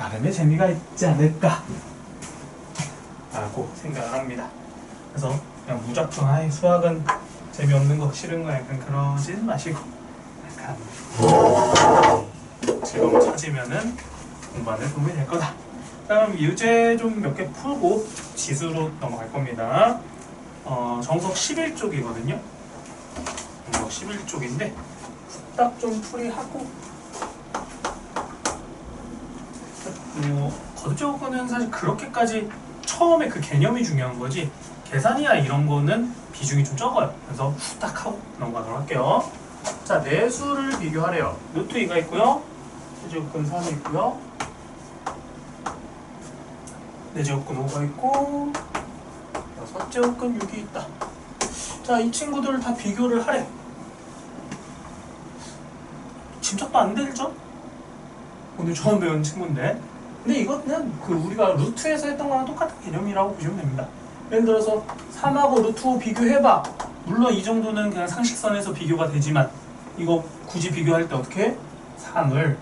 나름의 재미가 있지 않을까 라고 생각을 합니다. 그래서 그냥 무작정 아예 수학은 재미없는 거 싫은 거 약간 그러진 마시고 약간 즐거움을 찾으면은 공부하는 데 도움이 될 거다. 그럼 유제 좀 몇 개 풀고 지수로 넘어갈 겁니다. 정석 11쪽이거든요. 정석 11쪽인데 딱 좀 풀이하고 거듭제곱근은 사실 그렇게까지 처음에 그 개념이 중요한 거지 계산이나 이런 거는 비중이 좀 적어요. 그래서 후딱 하고 넘어가도록 할게요. 자, 내수를 비교하래요. 루트 2가 있고요. 세제곱근 3이 있고요. 내제곱근 5가 있고 6제곱근 6이 있다. 자, 이 친구들을 다 비교를 하래. 짐작도 안 되죠? 오늘 처음 배운 친구인데. 근데 이거는 우리가 루트에서 했던 거랑 똑같은 개념이라고 보시면 됩니다. 예를 들어서 3하고 루트 5 비교해봐. 물론 이 정도는 그냥 상식선에서 비교가 되지만 이거 굳이 비교할 때 어떻게 해? 3을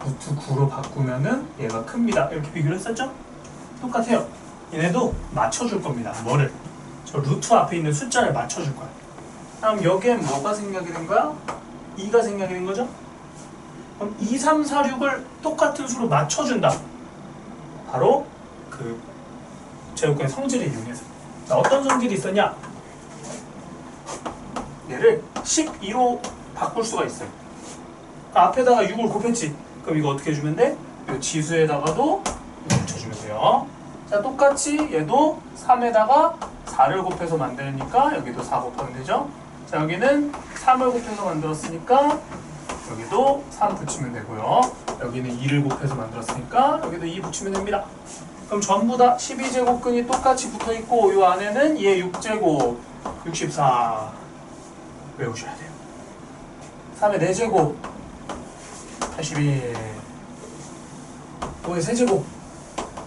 루트 9로 바꾸면은 얘가 큽니다. 이렇게 비교를 했었죠? 똑같아요. 얘네도 맞춰줄 겁니다. 뭐를? 저 루트 앞에 있는 숫자를 맞춰줄 거야. 다음 여기엔 뭐가 생략이 된 거야? 2가 생략이 된 거죠? 그럼 2, 3, 4, 6을 똑같은 수로 맞춰준다. 바로 그 제곱근의 성질을 이용해서. 어떤 성질이 있었냐? 얘를 12로 바꿀 수가 있어요. 그러니까 앞에다가 6을 곱했지. 그럼 이거 어떻게 해주면 돼? 이 지수에다가도 붙여주면 돼요. 자, 똑같이 얘도 3에다가 4를 곱해서 만드니까 여기도 4 곱하면 되죠. 자, 여기는 3을 곱해서 만들었으니까 여기도 3 붙이면 되고요. 여기는 2를 곱해서 만들었으니까 여기도 2 붙이면 됩니다. 그럼 전부 다 12제곱근이 똑같이 붙어있고 이 안에는 얘 6제곱 64 외우셔야 돼요. 3의 4제곱 81 5의 세제곱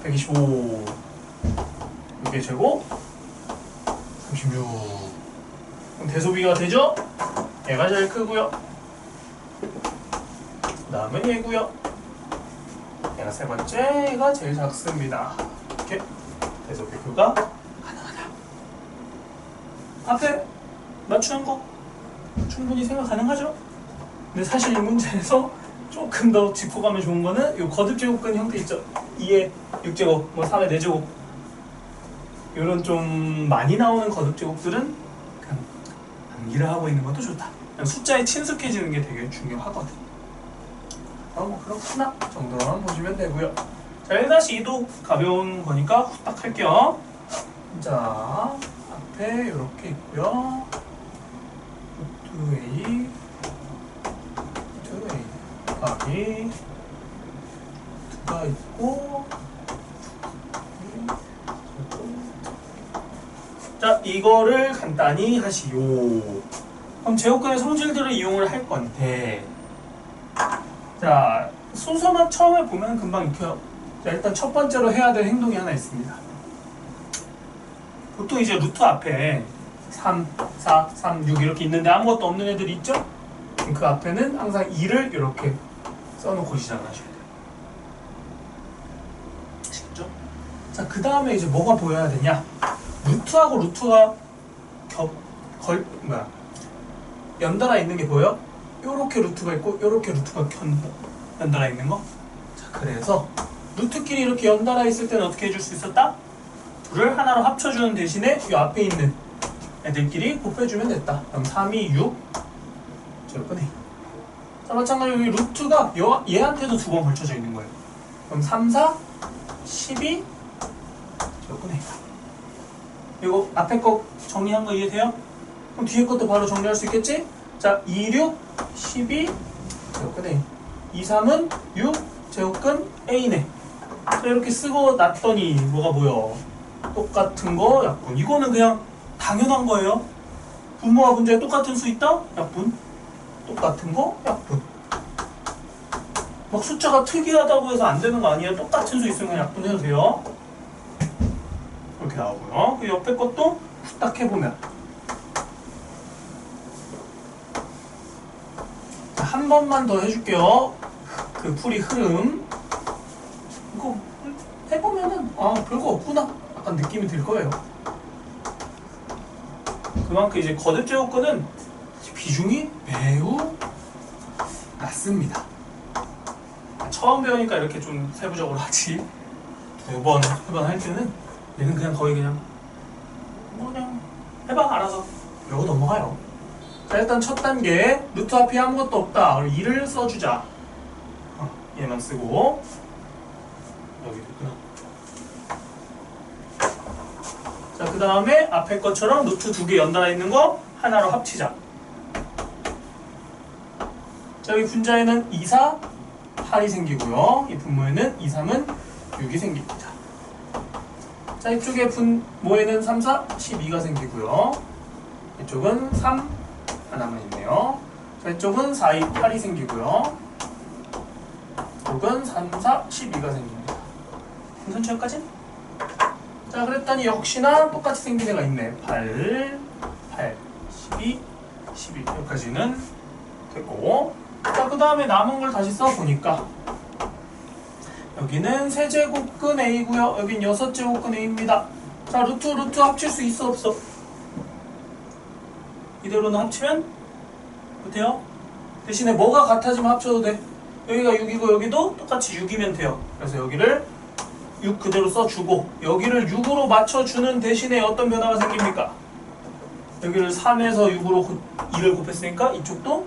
125 6의 제곱 36 그럼 대소비가 되죠? 얘가 제일 크고요. 그 다음은 얘고요. 얘가 세 번째, 얘가 제일 작습니다. 이렇게 대소비교가 가능하다. 앞에 맞추는 거 충분히 생각 가능하죠? 근데 사실 이 문제에서 조금 더 짚어가면 좋은 거는 이 거듭제곱근 형태 있죠? 2의 6제곱, 뭐 3의 4제곱 이런 좀 많이 나오는 거듭제곱들은 그냥 암기를 하고 있는 것도 좋다. 그냥 숫자에 친숙해지는 게 되게 중요하거든. 뭐 그렇구나 정도만 보시면 되고요. 자, 1-2도 가벼운 거니까 후딱 할게요. 자, 앞에 이렇게 있고요. 루트 A 곱하기 2가 있고 자, 이거를 간단히 하시오. 그럼 제곱근의 성질들을 이용을 할 건데 자, 순서만 처음에 보면 금방 익혀요. 자, 일단 첫 번째로 해야 될 행동이 하나 있습니다. 보통 이제 루트 앞에 3, 4, 3, 6 이렇게 있는데 아무것도 없는 애들 있죠? 그럼 그 앞에는 항상 2를 이렇게 써놓고 시작하셔야 돼요. 아시겠죠? 자, 그 다음에 이제 뭐가 보여야 되냐? 루트하고 루트가 연달아 있는 게 보여? 요렇게 루트가 있고 요렇게 루트가 연달아 있는 거. 자, 그래서 루트끼리 이렇게 연달아 있을 때는 어떻게 해줄 수 있었다? 둘을 하나로 합쳐주는 대신에 이 앞에 있는 애들끼리 곱해주면 됐다. 그럼 3, 2, 6 제곱근 A. 자, 마찬가지로 여기 루트가 얘한테도 2번 걸쳐져 있는 거예요. 그럼 3, 4, 12 제곱근 A. 이거 앞에 거 정리한 거 이해돼요? 그럼 뒤에 것도 바로 정리할 수 있겠지? 자, 2, 6, 12 제곱근 A. 2, 3은 6 제곱근 A네. 자, 이렇게 쓰고 놨더니 뭐가 보여? 똑같은 거 약분. 이거는 그냥 당연한 거예요. 분모와 분자에 똑같은 수 있다? 약분. 똑같은 거 약분. 막 숫자가 특이하다고 해서 안 되는 거 아니에요. 똑같은 수 있으면 약분해도 돼요. 이렇게 나오고요. 그 옆에 것도 후딱 해보면 한 번만 더 해줄게요. 그 풀이 흐름. 이거 해보면은 아 별거 없구나 약간 느낌이 들 거예요. 그만큼 이제 거듭 제곱근은 비중이 매우 낮습니다. 처음 배우니까 이렇게 좀 세부적으로 하지 두 번, 세 번 할 때는 얘는 그냥 거의 그냥 뭐 그냥 해봐 알아서 이러고 넘어가요. 자 일단 첫 단계 루트 앞이 아무것도 없다. 그럼 2를 써주자. 얘만 쓰고 여기도 있구나. 자 그 다음에 앞에 것처럼 루트 2개 연달아 있는 거 하나로 합치자. 자 여기 분자에는 2, 4, 8이 생기고요. 이 분모에는 2, 3은 6이 생깁니다. 자 이쪽에 분모에는 3, 4, 12가 생기고요. 이쪽은 3 하나만 있네요. 자 이쪽은 4, 2, 8이 생기고요. 이쪽은 3, 4, 12가 생깁니다. 괜찮죠 여기까지? 자 그랬더니 역시나 똑같이 생긴 애가 있네. 8, 8, 12, 12 여기까지는 됐고 자 그 다음에 남은 걸 다시 써보니까 여기는 세제곱근 A고요. 여긴 6제곱근 A입니다. 자 루트 합칠 수 있어 없어? 이대로는 합치면 못해요. 대신에 뭐가 같아지면 합쳐도 돼. 여기가 6이고 여기도 똑같이 6이면 돼요. 그래서 여기를 6 그대로 써주고 여기를 6으로 맞춰주는 대신에 어떤 변화가 생깁니까? 여기를 3에서 6으로 2를 곱했으니까 이쪽도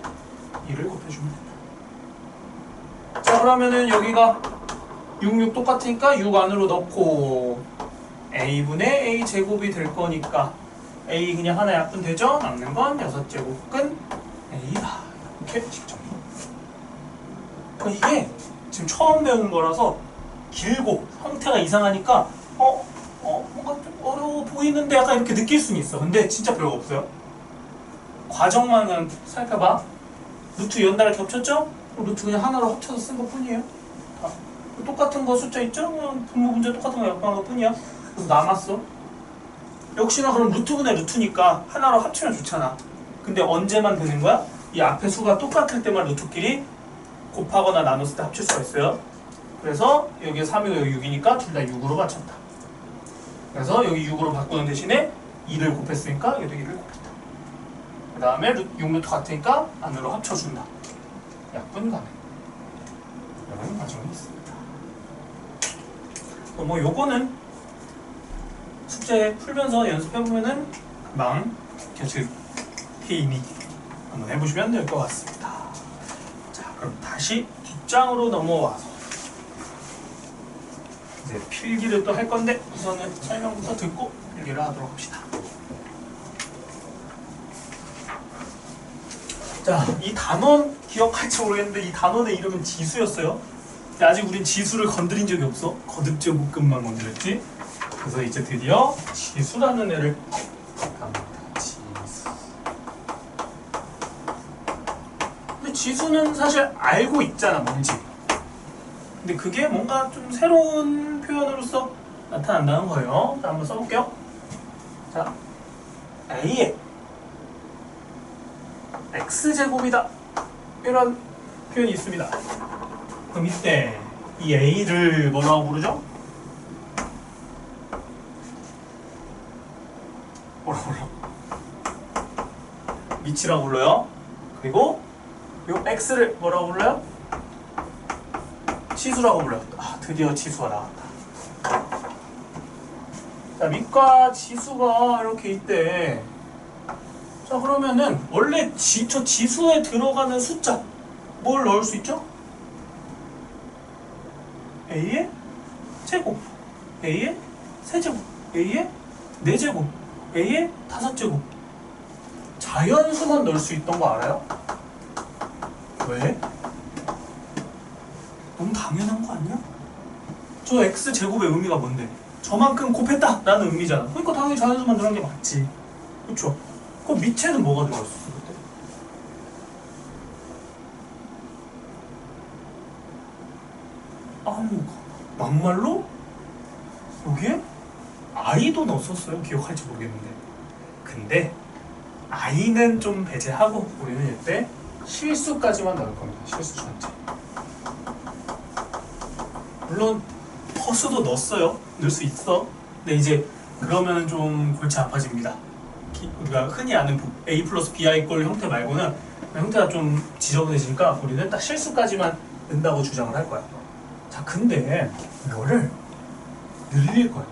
2를 곱해주면 된다. 자 그러면은 여기가 6, 6 똑같으니까 6 안으로 넣고 A분의 A제곱이 될 거니까 A 그냥 하나 약분 되죠? 남는 건 6제곱근 A다. 이렇게 직접. 이게 지금 처음 배우는 거라서 길고 형태가 이상하니까 뭔가 좀 어려워 보이는데 약간 이렇게 느낄 수는 있어. 근데 진짜 별거 없어요. 과정만 그냥 살펴봐. 루트 연달아 겹쳤죠? 루트 그냥 하나로 합쳐서 쓴 것 뿐이에요. 똑같은 거 숫자 있죠? 그냥 분모 분자 똑같은 거 약분한 것 뿐이야. 그래서 남았어. 역시나 그럼 루트분의 루트니까 하나로 합치면 좋잖아. 근데 언제만 되는 거야? 이 앞에 수가 똑같을 때만 루트끼리 곱하거나 나눴을 때 합칠 수가 있어요. 그래서 여기 3이고 여기 6이니까 둘 다 6으로 맞췄다. 그래서 여기 6으로 바꾸는 대신에 2를 곱했으니까 여기도 2를 곱했다. 그 다음에 6루트 같으니까 안으로 합쳐준다. 약분 가능. 이런 과정이 있습니다. 뭐 요거는 숙제 풀면서 연습해보면은 금방 계속 테이니 한번 해보시면 될 것 같습니다. 자 그럼 다시 뒷장으로 넘어와서 이제 필기를 또 할 건데 우선은 설명부터 듣고 필기를 하도록 합시다. 자, 이 단원 기억할지 모르겠는데 이 단원의 이름은 지수였어요. 근데 아직 우린 지수를 건드린 적이 없어. 거듭제곱근만 건드렸지. 그래서 이제 드디어 지수라는 애를 갑니다. 지수. 근데 지수는 사실 알고 있잖아, 뭔지. 근데 그게 뭔가 좀 새로운 표현으로서 나타난다는 거예요. 자, 한번 써볼게요. 자, A의 X제곱이다. 이런 표현이 있습니다. 그럼 이때 이 A를 뭐라고 부르죠? 뭐라고 불러? 미치라고 불러요. 그리고 요 X를 뭐라고 불러요? 치수라고 불러요. 아, 드디어 치수가 나왔다. 자, 밑과 지수가 이렇게 있대. 자, 그러면은 원래 저 지수에 들어가는 숫자 뭘 넣을 수 있죠? A의 제곱, A의 세제곱, A의 네제곱, A의 5제곱. 자연수만 넣을 수 있던 거 알아요? 왜? 너무 당연한 거 아니야? 저 X제곱의 의미가 뭔데? 저만큼 곱했다! 라는 의미잖아. 그러니까 당연히 자연수만 들어간 게 맞지. 그쵸? 그럼 밑에는 뭐가 들어갔어? 그때? 막말로? 여기에 I도 넣었었어요. 기억할지 모르겠는데. 근데 I는 좀 배제하고 우리는 이때 실수까지만 넣을 겁니다. 실수 전체. 물론 허수도 넣었어요. 넣을 수 있어. 근데 이제 그러면 좀 골치 아파집니다. 우리가 흔히 아는 a 플러스 bi 꼴 형태 말고는 형태가 좀 지저분해지니까 우리는 딱 실수까지만 넣는다고 주장을 할 거야. 자, 근데 이거를 늘릴 거야.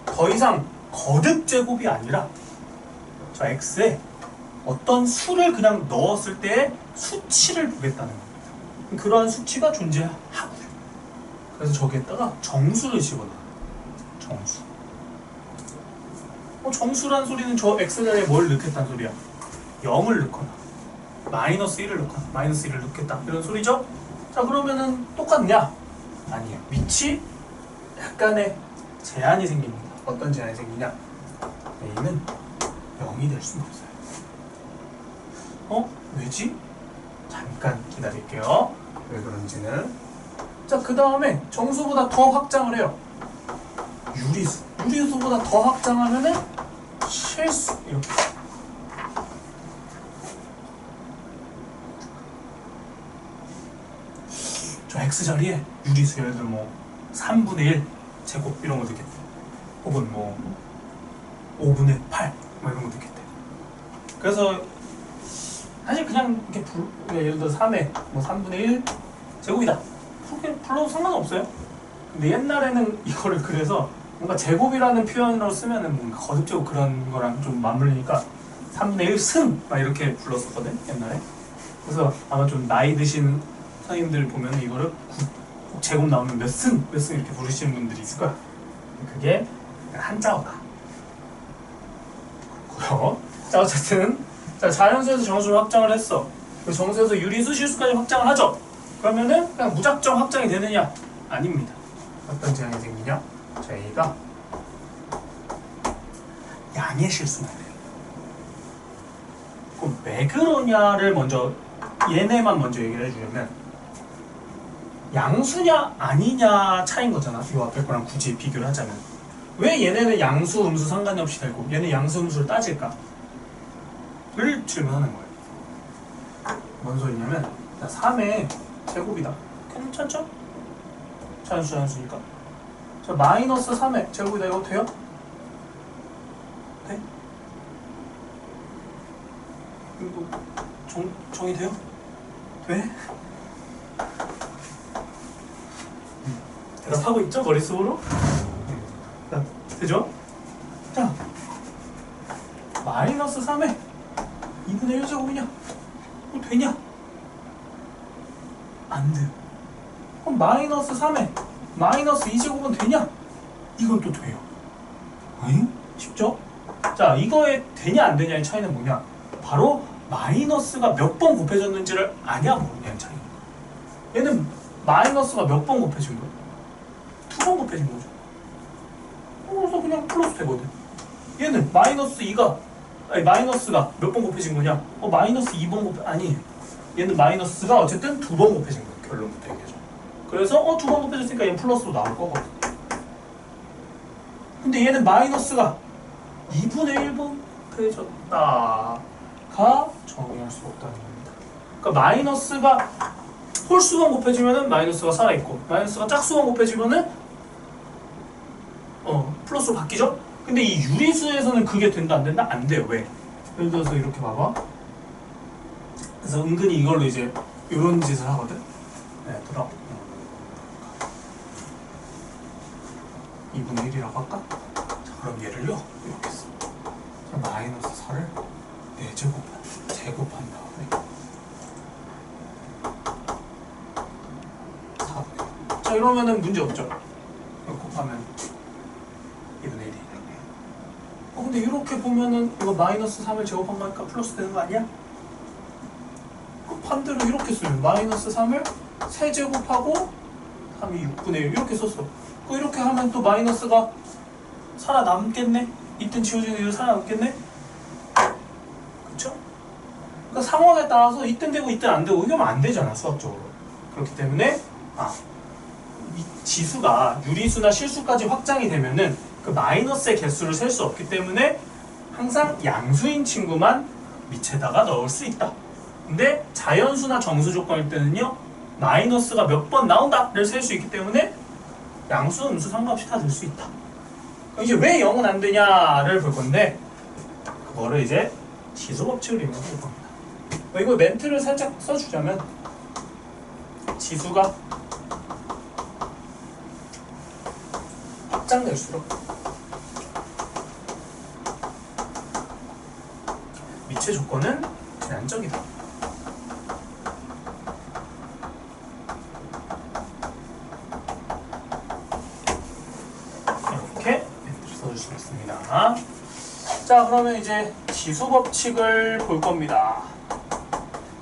더 이상 거듭 제곱이 아니라 저 x에 어떤 수를 그냥 넣었을 때의 수치를 보겠다는 겁니다. 그러한 수치가 존재하고요. 그래서 저기에다가 정수를 집어넣어요. 정수. 정수란 소리는 저 x자리에 뭘 넣겠다는 소리야? 0을 넣거나 마이너스 1을 넣거나 마이너스 1을 넣겠다 이런 소리죠? 자, 그러면은 똑같냐? 아니에요. 밑이 약간의 제한이 생깁니다. 어떤 제한이 생기냐? a는 0이 될 수는 없어요. 왜지? 잠깐 기다릴게요. 왜 그런지는. 자, 그 다음에 정수보다 더 확장을 해요. 유리수. 유리수보다 더 확장하면은 실수. 이렇게. 저 x자리에 유리수 예를 들어 뭐 3분의 1 제곱 이런 거 넣겠대. 혹은 뭐 5분의 8 뭐 이런 거 넣겠대. 그래서 사실 그냥 이렇게 예를 들어 3에 뭐 3분의 1 제곱이다. 그렇게 불러도 상관없어요. 근데 옛날에는 이거를 그래서 뭔가 제곱이라는 표현으로 쓰면은 뭔가 거듭제곱 그런 거랑 좀 맞물리니까 3분의 1 승! 막 이렇게 불렀었거든, 옛날에. 그래서 아마 좀 나이 드신 선생님들 보면 이거를 제곱 나오면 몇 승 이렇게 부르시는 분들이 있을 거야. 그게 한자어다. 그렇고요. 자, 어쨌든 자, 자연수에서 정수를 확장을 했어. 그 정수에서 유리수, 실수까지 확장을 하죠. 그러면은 그냥 무작정 확장이 되느냐? 아닙니다. 어떤 제한이 생기냐? 저희가 양의 실수만 돼요. 그럼 왜 그러냐를 먼저 얘네만 먼저 얘기를 해주려면 양수냐 아니냐 차이인 거잖아. 이 앞에 거랑 굳이 비교를 하자면 왜 얘네는 양수, 음수 상관이 없이 되고 얘는 양수, 음수를 따질까? 를 질문하는 거예요. 뭔 소리냐면 3의 제곱이다. 괜찮죠? 자연수니까. 자, 마이너스 3의 제곱이다. 이거 돼요? 돼? 이거 정이 돼요? 돼? 대답하고 있죠? 머릿속으로? 되죠? 자, 마이너스 3에 2분의 1제곱이냐? 되냐? 안 돼요. 그럼 마이너스 3에 마이너스 2제곱은 되냐? 이건 또 돼요. 응? 쉽죠? 자, 이거에 되냐 안 되냐의 차이는 뭐냐? 바로 마이너스가 몇 번 곱해졌는지를 아냐 모르냐의 차이입니다. 얘는 마이너스가 몇 번 곱해진 거야? 2번 곱해진 거죠. 그래서 그냥 플러스 되거든. 얘는 마이너스가 몇 번 곱해진 거냐? 마이너스 2번 아니에요. 얘는 마이너스가 어쨌든 2번 곱해진 거예요. 결론부터 얘기하죠. 그래서 2번 곱해졌으니까 얘는 플러스로 나올 거거든. 근데 얘는 마이너스가 2분의 1번 곱해졌다가 정의할 수가 없다는 겁니다. 그러니까 마이너스가 홀수번 곱해지면은 마이너스가 살아있고 마이너스가 짝수번 곱해지면은 플러스로 바뀌죠? 근데 이 유리수에서는 그게 된다 안 된다? 안 돼요. 왜? 예를 들어서 이렇게 봐봐. 그래서 은근히 이걸로 이제 이런 짓을 하거든. 네, 들어. 2분의 1이라고 할까? 자, 그럼 얘를요 이렇게 써. 마이너스 4를 4제곱한 다음에 4. 자, 이러면은 문제 없죠? 곱하면 2분의 1이. 근데 이렇게 보면은 이거 마이너스 3을 제곱한 거니까 플러스 되는 거 아니야? 반대로 이렇게 쓰면 마이너스 3을 3제곱하고 3이 6분의 1 이렇게 썼어. 이렇게 하면 또 마이너스가 살아남겠네? 있든 지워지는 일로 살아남겠네? 그쵸? 그러니까 상황에 따라서 있든 되고 있든 안 되고 이러면 안 되잖아, 수학적으로. 그렇기 때문에 이 지수가 유리수나 실수까지 확장이 되면은 그 마이너스의 개수를 셀 수 없기 때문에 항상 양수인 친구만 밑에다가 넣을 수 있다. 근데 자연수나 정수 조건일 때는요 마이너스가 몇 번 나온다를 셀 수 있기 때문에 양수, 음수 상관없이 다 될 수 있다. 그럼 이제 왜 0은 안 되냐를 볼 건데 그거를 이제 지수 법칙을 이용해서 볼 겁니다. 이거 멘트를 살짝 써주자면 지수가 확장될수록 미체 조건은 제한적이다. 이렇게 멘트를 써줄 수 있습니다. 자, 그러면 이제 지수 법칙을 볼 겁니다.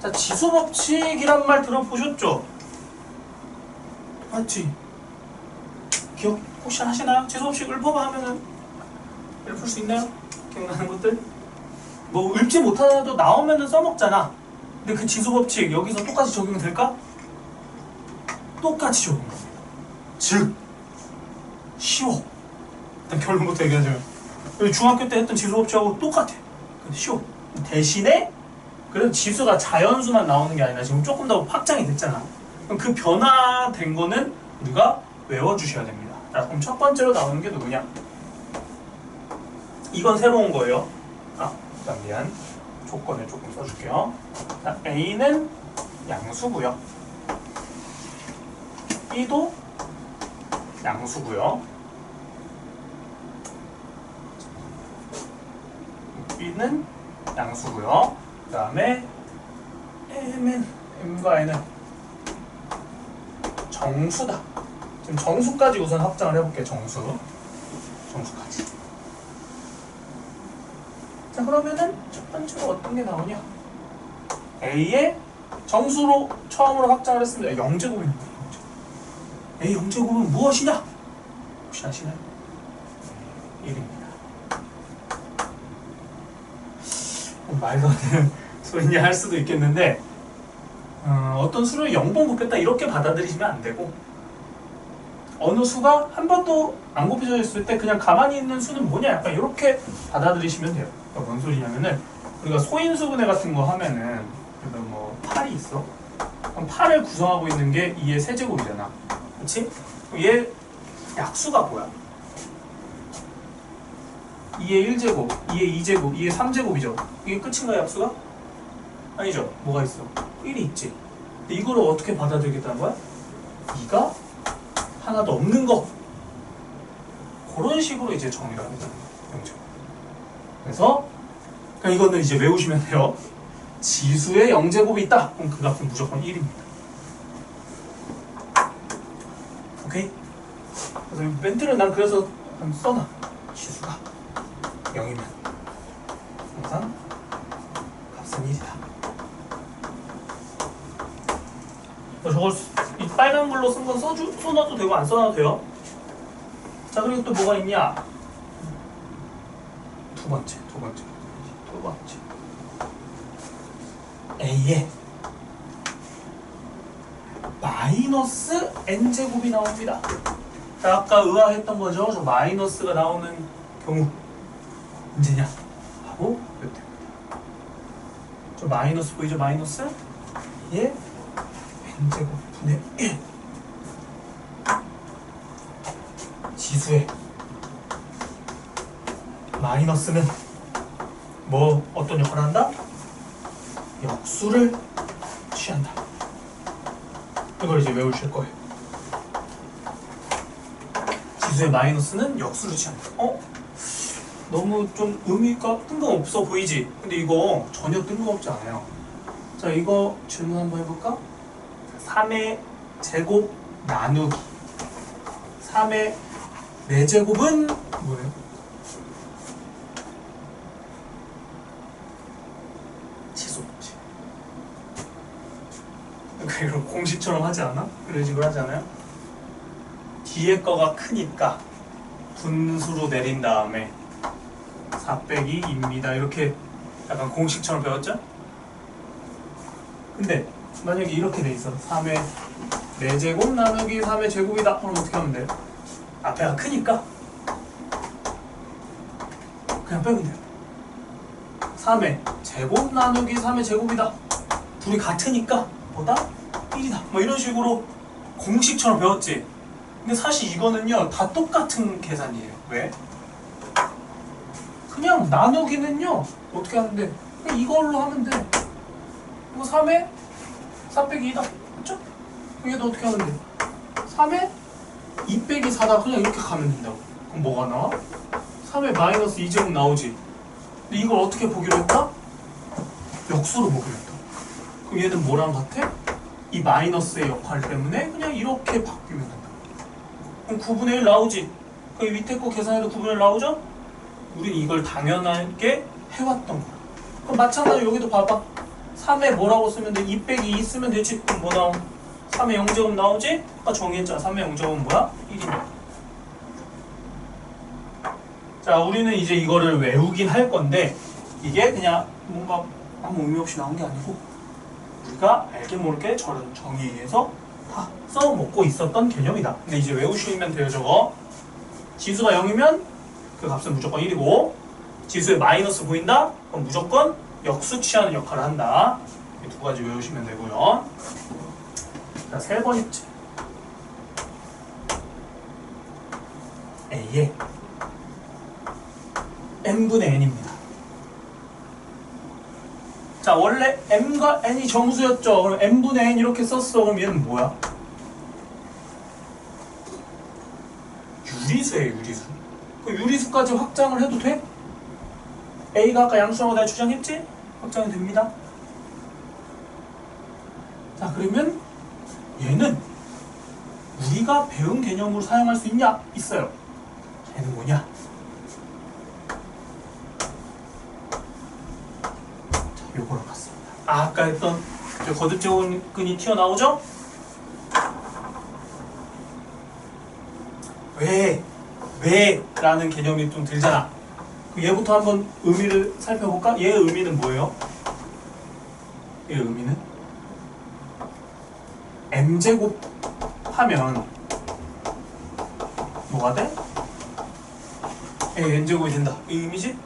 자, 지수 법칙이란 말 들어보셨죠? 맞지? 기억 혹시 하시나요? 지수 법칙 읊어봐 하면은 읊을 수 있나요? 기억나는 것들? 뭐 읊지 못하더라도 나오면은 써먹잖아. 근데 그 지수 법칙 여기서 똑같이 적용될까? 똑같이 적용됩니다. 즉 쉬워. 일단 결론부터 얘기하자면 중학교 때 했던 지수 법칙하고 똑같아. 근데 쉬워. 대신에 그래도 지수가 자연수만 나오는 게 아니라 지금 조금 더 확장이 됐잖아. 그럼 그 변화된 거는 우리가 외워주셔야 됩니다. 자, 그럼 첫 번째로 나오는 게 누구냐? 이건 새로운 거예요. 일단 미안. 조건을 조금 써줄게요. 자, A는 양수고요. B도 양수고요. B는 양수고요. 그 다음에 M과 N은 정수다. 지금 정수까지 우선 확장을 해볼게요. 정수까지. 자, 그러면은 첫 번째로 어떤 게 나오냐? A의 정수로 처음으로 확장을 했습니다. 0제곱입니다. A 0제곱은 무엇이냐? 혹시 아시나요? 1입니다. 말도 안 되는 소리냐 할 수도 있겠는데 어떤 수를 0번 곱했다 이렇게 받아들이시면 안 되고 어느 수가 한 번도 안 곱해져 있을 때 그냥 가만히 있는 수는 뭐냐 약간 이렇게 받아들이시면 돼요. 그러니까 뭔 소리냐면은 우리가 소인수분해 같은 거 하면은 뭐 8이 있어. 그럼 8을 구성하고 있는 게 2의 세제곱이잖아. 그렇지? 얘 약수가 뭐야? 2의 1제곱, 2의 2제곱, 2의 3제곱이죠. 이게 끝인가 약수가? 아니죠. 뭐가 있어? 1이 있지. 근데 이거를 어떻게 받아들이겠다는 거야? 2가 하나도 없는 거. 그런 식으로 이제 정의를 하는 거예요. 그래서 그러니까 이거는 이제 외우시면 돼요. 지수에 0제곱이 있다. 그럼 그 값은 무조건 1입니다. 오케이? 그래서 멘트를 난 그래서 써놔. 지수가 0이면 항상 값은 1이다. 저걸 이 빨간 글로 쓴 건 써놔도 되고 안 써놔도 돼요. 자, 그리고 또 뭐가 있냐? 두 번째. A에 마이너스 n제곱이 나옵니다. 자, 아까 의아했던 거죠. 저 마이너스가 나오는 경우 언제냐? 하고 몇 대? 저 마이너스 보이죠? 마이너스? 얘 n제곱 분의 1 지수에 마이너스는 뭐 어떤 역할을 한다? 역수를 취한다. 이걸 이제 외우실 거예요. 지수의 마이너스는 역수를 취한다. 너무 좀 의미가 뜬금없어 보이지? 근데 이거 전혀 뜬금없지 않아요. 자, 이거 질문 한번 해볼까? 3의 제곱 나누기 3의 4제곱은 뭐예요? 지수법칙. 그러니까 이걸 공식처럼 하지 않아? 그런 식으로 하지 않아요? 뒤에 거가 크니까 분수로 내린 다음에 4 빼기 2입니다. 이렇게 약간 공식처럼 배웠죠? 근데 만약에 이렇게 돼 있어. 3의 4제곱 나누기 3의 제곱이다. 그럼 어떻게 하면 돼? 앞에가 크니까 그냥 빼면 돼요. 3의 제곱 나누기 3의 제곱이다. 둘이 같으니까 보다 1이다. 뭐 이런 식으로 공식처럼 배웠지. 근데 사실 이거는요 다 똑같은 계산이에요. 왜? 그냥 나누기는요 어떻게 하는데 그냥 이걸로 하면 돼. 이거 3에 4 빼기 2다. 그쵸? 얘도 어떻게 하면 돼? 3에 2 빼기 4다. 그냥 이렇게 가면 된다고. 그럼 뭐가 나와? 3에 마이너스 2제곱 나오지. 근데 이걸 어떻게 보기로 했다? 역수로 보기로 했다. 그럼 얘는 뭐랑 같아? 이 마이너스의 역할 때문에 그냥 이렇게 바뀌면 된다. 그럼 9분의 1 나오지? 그럼 밑에 거 계산해도 9분의 1 나오죠? 우린 이걸 당연하게 해왔던 거야. 그럼 마찬가지로 여기도 봐봐. 3에 뭐라고 쓰면 돼? 2 빼기 2 쓰면 되지? 그럼 뭐 나오? 3의 0제곱 나오지? 아까 정의했잖아. 3의 0제곱은 뭐야? 1이다. 자, 우리는 이제 이거를 외우긴 할 건데 이게 그냥 뭔가 아무 의미 없이 나온 게 아니고 우리가 알게 모르게 저런 정의에서 다 써먹고 있었던 개념이다. 근데 이제 외우시면 돼요. 저거 지수가 0이면 그 값은 무조건 1이고 지수에 마이너스 보인다? 그럼 무조건 역수 취하는 역할을 한다. 이 두 가지 외우시면 되고요. 자, 세 번째 A의 n분의 n입니다. 자, 원래 m과 n이 정수였죠. 그럼 n분의 n 이렇게 썼어. 그럼 얘는 뭐야? 유리수예요, 유리수. 그 유리수까지 확장을 해도 돼? A가 아까 양수라고 내가 주장했지? 확장이 됩니다. 자, 그러면 얘는 우리가 배운 개념으로 사용할 수 있냐? 있어요. 얘는 뭐냐? 요거랑 같습니다. 아까 했던 거듭제곱근이 튀어나오죠? 왜? 라는 개념이 좀 들잖아. 얘부터 한번 의미를 살펴볼까? 얘의 의미는 뭐예요? 얘의 의미는 m제곱 하면 뭐가 돼? n제곱이 된다. 이 의미지?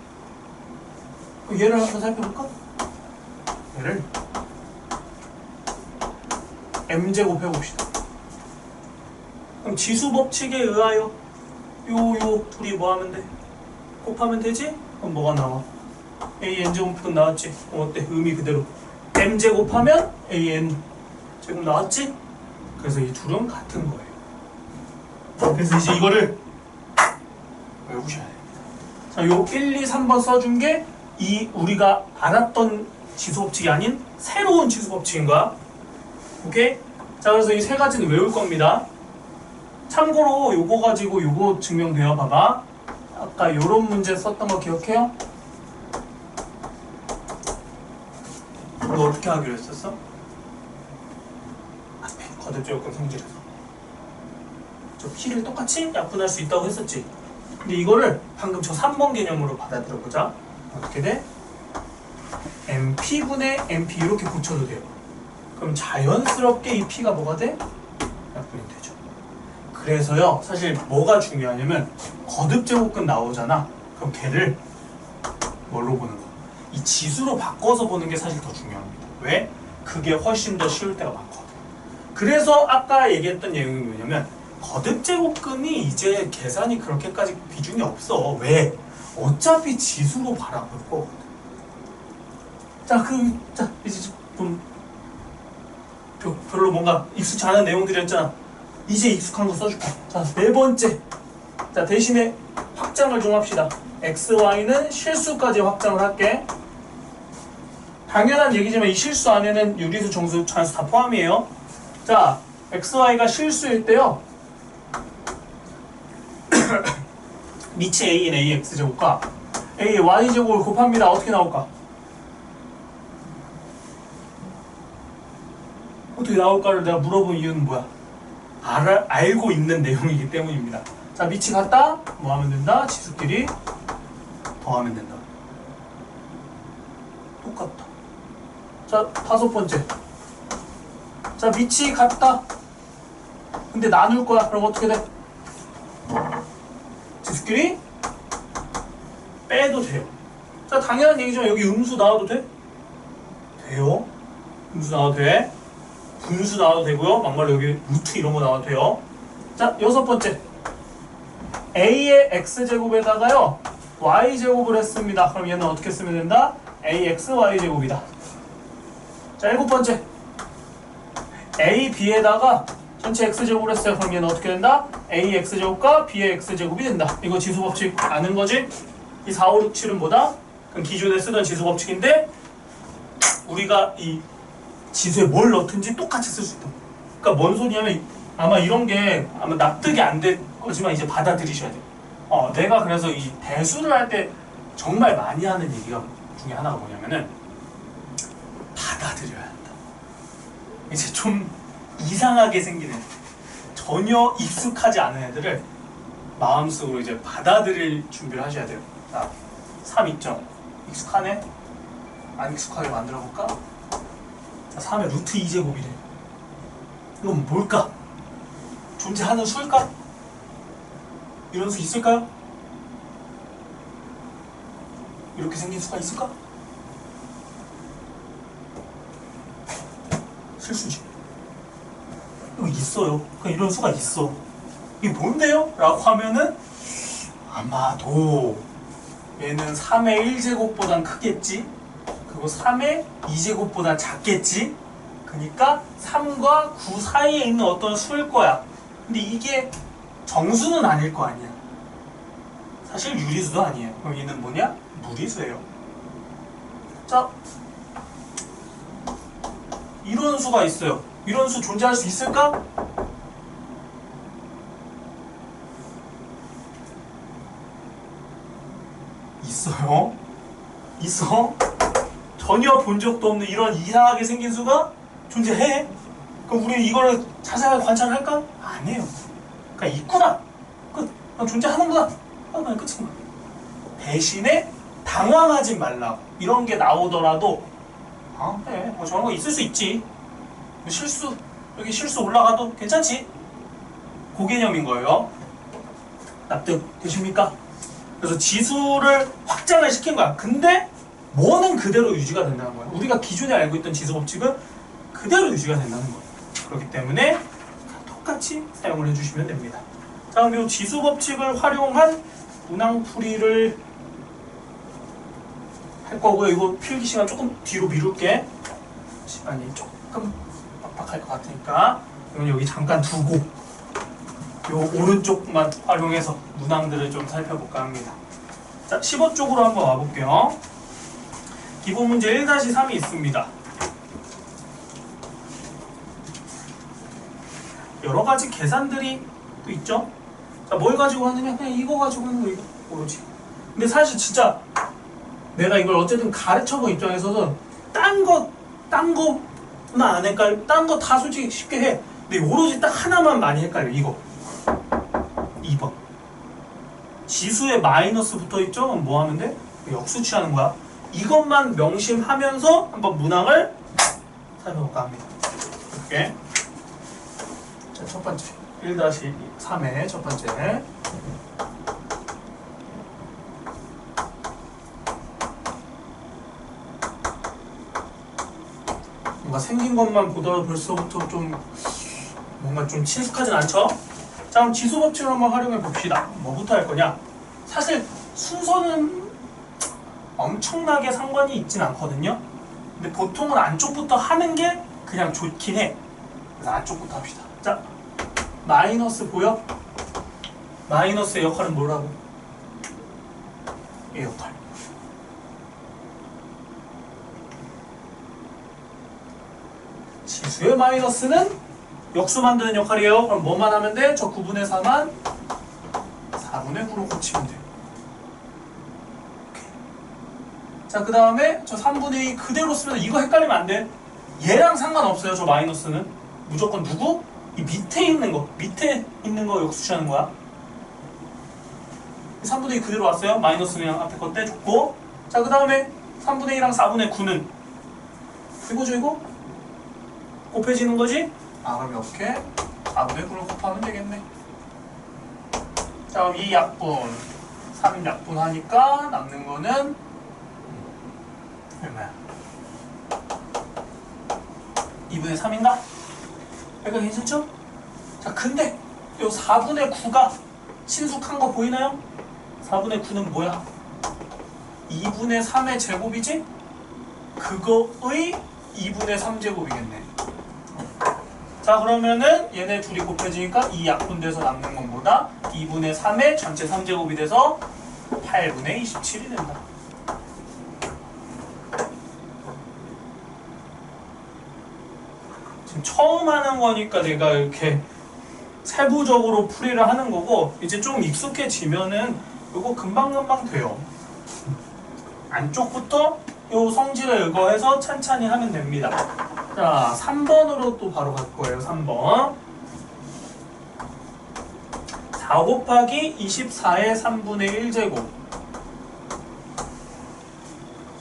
그럼 얘를 한번 살펴볼까? 얘를 m제곱 해봅시다. 그럼 지수법칙에 의하여 요 둘이 뭐 하면 돼? 곱하면 되지? 그럼 뭐가 나와? AN제곱은 나왔지? 그럼 어때? 의미 그대로 m제곱하면 AN제곱 나왔지? 그래서 이 둘은 같은 거예요. 그래서 이제 이거를 외우셔야 됩니다. 자, 요 1, 2, 3번 써준 게 이 우리가 알았던 지수법칙이 아닌 새로운 지수법칙인 거야. 오케이? 자, 그래서 이 세 가지는 외울 겁니다. 참고로 요거 가지고 요거 증명돼요. 봐봐. 아까 요런 문제 썼던 거 기억해요? 너 어떻게 하기로 했었어? 앞에 거듭제곱근 성질에서 저 P를 똑같이 약분할 수 있다고 했었지. 근데 이거를 방금 저 3번 개념으로 받아들여보자. 어떻게 돼? MP분의 MP 이렇게 고쳐도 돼요. 그럼 자연스럽게 이 P가 뭐가 돼? 약분이 되죠. 그래서요, 사실 뭐가 중요하냐면 거듭제곱근 나오잖아. 그럼 걔를 뭘로 보는 거야? 이 지수로 바꿔서 보는 게 사실 더 중요합니다. 왜? 그게 훨씬 더 쉬울 때가 많거든. 그래서 아까 얘기했던 내용이 뭐냐면 거듭제곱근이 이제 계산이 그렇게까지 비중이 없어. 왜? 어차피 지수로 바라볼 거거든. 자, 이제 좀 별로 뭔가 익숙치 않은 내용들이었잖아. 이제 익숙한 거 써줄게. 자, 네 번째. 자, 대신에 확장을 좀 합시다. x, y는 실수까지 확장을 할게. 당연한 얘기지만 이 실수 안에는 유리수, 정수, 잔수 다 포함이에요. 자, x, y가 실수일 때요. 미치 a인 ax제곱과 a y제곱을 곱합니다. 어떻게 나올까? 어떻게 나올까를 내가 물어본 이유는 뭐야? 알고 있는 내용이기 때문입니다. 자, 미치 같다? 뭐 하면 된다? 지수끼리 더하면 된다. 똑같다. 자, 다섯 번째. 자, 미치 같다. 근데 나눌 거야. 그럼 어떻게 돼? 지수끼리 빼도 돼요. 자, 당연한 얘기지만 여기 음수 나와도 돼? 돼요. 음수 나와도 돼. 분수 나와도 되고요. 막말로 여기 루트 이런 거 나와도 돼요. 자, 여섯 번째. a의 x제곱에다가요. y제곱을 했습니다. 그럼 얘는 어떻게 쓰면 된다? ax y제곱이다. 자, 일곱 번째. a, b에다가 전체 x제곱을 했어요. 그럼 얘는 어떻게 된다? a x제곱과 b의 x제곱이 된다. 이거 지수법칙 아는 거지? 이 4, 5, 6, 7은 뭐다? 그럼 기존에 쓰던 지수법칙인데 우리가 이 지수에 뭘 넣든지 똑같이 쓸 수 있다. 그러니까 뭔 소리냐면 아마 이런 게 아마 납득이 안 될 거지만 이제 받아들이셔야 돼요. 내가 그래서 이 대수를 할 때 정말 많이 하는 얘기가 중에 하나가 뭐냐면은 받아들여야 한다. 이제 좀 이상하게 생기는 전혀 익숙하지 않은 애들을 마음속으로 이제 받아들일 준비를 하셔야 돼요. 자, 3 있죠? 익숙하네? 안 익숙하게 만들어 볼까? 자, 3의 루트 2제곱이래. 이건 뭘까? 존재하는 수일까? 이런 수 있을까요? 이렇게 생긴 수가 있을까? 실수지. 이거 있어요. 그냥 이런 수가 있어. 이게 뭔데요? 라고 하면은 아마도 얘는 3의 1제곱보단 크겠지? 그리고 3의 2제곱보다 작겠지? 그러니까 3과 9 사이에 있는 어떤 수일 거야. 근데 이게 정수는 아닐 거 아니야. 사실 유리수도 아니에요. 그럼 얘는 뭐냐? 무리수예요. 자, 이런 수가 있어요. 이런 수 존재할 수 있을까? 있어요. 있어. 전혀 본 적도 없는 이런 이상하게 생긴 수가 존재해. 그럼 우리 이거를 자세하게 관찰할까? 아니에요. 그냥 있구나. 끝. 그냥 존재하는 거다. 그냥 끝인 거야. 대신에 당황하지 말라고. 이런 게 나오더라도 그래. 뭐 저런 거 있을 수 있지. 실수, 여기 실수 올라가도 괜찮지? 그 개념인 거예요. 납득되십니까? 그래서 지수를 확장을 시킨 거야. 근데 뭐는 그대로 유지가 된다는 거야. 우리가 기존에 알고 있던 지수 법칙은 그대로 유지가 된다는 거야. 그렇기 때문에 똑같이 사용을 해주시면 됩니다. 자, 그럼 이 지수 법칙을 활용한 문항풀이를 할 거고요. 이거 필기 시간 조금 뒤로 미룰게. 시간이 조금 빡빡할 것 같으니까 이건 여기 잠깐 두고 요 오른쪽만 활용해서 문항들을 좀 살펴볼까 합니다. 자, 15쪽으로 한번 와볼게요. 기본 문제 1-3이 있습니다. 여러 가지 계산들이 또 있죠. 자, 뭘 가지고 하느냐? 그냥 이거 가지고 하는 거 이거 오로지. 근데 사실 진짜 내가 이걸 어쨌든 가르쳐본 입장에서는 딴 거만 안 헷갈려. 딴 거 다 솔직히 쉽게 해. 근데 오로지 딱 하나만 많이 헷갈려. 이거 2번 지수에 마이너스 붙어있죠? 그럼 뭐 하면 돼? 역수 취하는 거야. 이것만 명심하면서 한번 문항을 살펴볼까 합니다. 이렇게. 자, 첫 번째 1-3의 첫 번째. 뭔가 생긴 것만 보더라도 벌써부터 좀 뭔가 좀 친숙하진 않죠? 자, 그럼 지수 법칙을 한번 활용해 봅시다. 뭐부터 할 거냐? 사실 순서는 엄청나게 상관이 있진 않거든요. 근데 보통은 안쪽부터 하는 게 그냥 좋긴 해. 그래서 안쪽부터 합시다. 자, 마이너스 보여? 마이너스의 역할은 뭐라고? 이 역할. 지수의 마이너스는 역수 만드는 역할이에요. 그럼 뭐만 하면 돼? 저 9분의 4만 4분의 9로 고치면 돼요. 자, 그 다음에 저 3분의 2 그대로 쓰면 이거 헷갈리면 안 돼. 얘랑 상관없어요. 저 마이너스는 무조건 누구? 이 밑에 있는 거 역수 취하는 거야. 3분의 2 그대로 왔어요. 마이너스는 그냥 앞에 거 떼줬고. 자, 그 다음에 3분의 2랑 4분의 9는 이거죠, 이거? 곱해지는 거지? 그럼 이렇게 4분의 9를 곱하면 되겠네. 자, 그럼 2 약분 3 약분 하니까 남는 거는 얼마야? 2분의 3인가? 그러니까 괜찮죠? 자, 근데 요 4분의 9가 친숙한 거 보이나요? 4분의 9는 뭐야? 2분의 3의 제곱이지? 그거의 2분의 3제곱이겠네. 자, 그러면은 얘네 둘이 곱해지니까 이 약분돼서 남는 건 뭐다? 2분의 3의 전체 3제곱이 돼서 8분의 27이 된다. 지금 처음 하는 거니까 내가 이렇게 세부적으로 풀이를 하는 거고, 이제 좀 익숙해지면은 이거 금방금방 돼요. 안쪽부터 요 성질에 의거해서 찬찬히 하면 됩니다. 자, 3번으로 또 바로 갈 거예요. 3번. 4 곱하기 24의 3분의 1제곱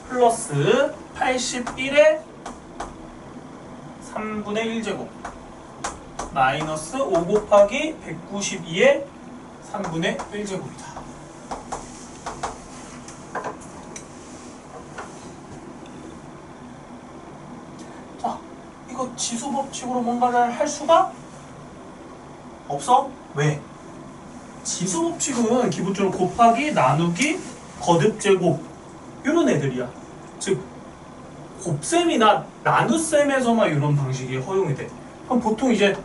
플러스 81의 3분의 1제곱 마이너스 5 곱하기 192의 3분의 1제곱이다. 자, 이거 지수법칙으로 뭔가를 할 수가 없어? 왜? 지수법칙은 기본적으로 곱하기, 나누기, 거듭제곱 이런 애들이야. 즉 곱셈이나 나눗셈에서만 이런 방식이 허용이 돼. 그럼 보통 이제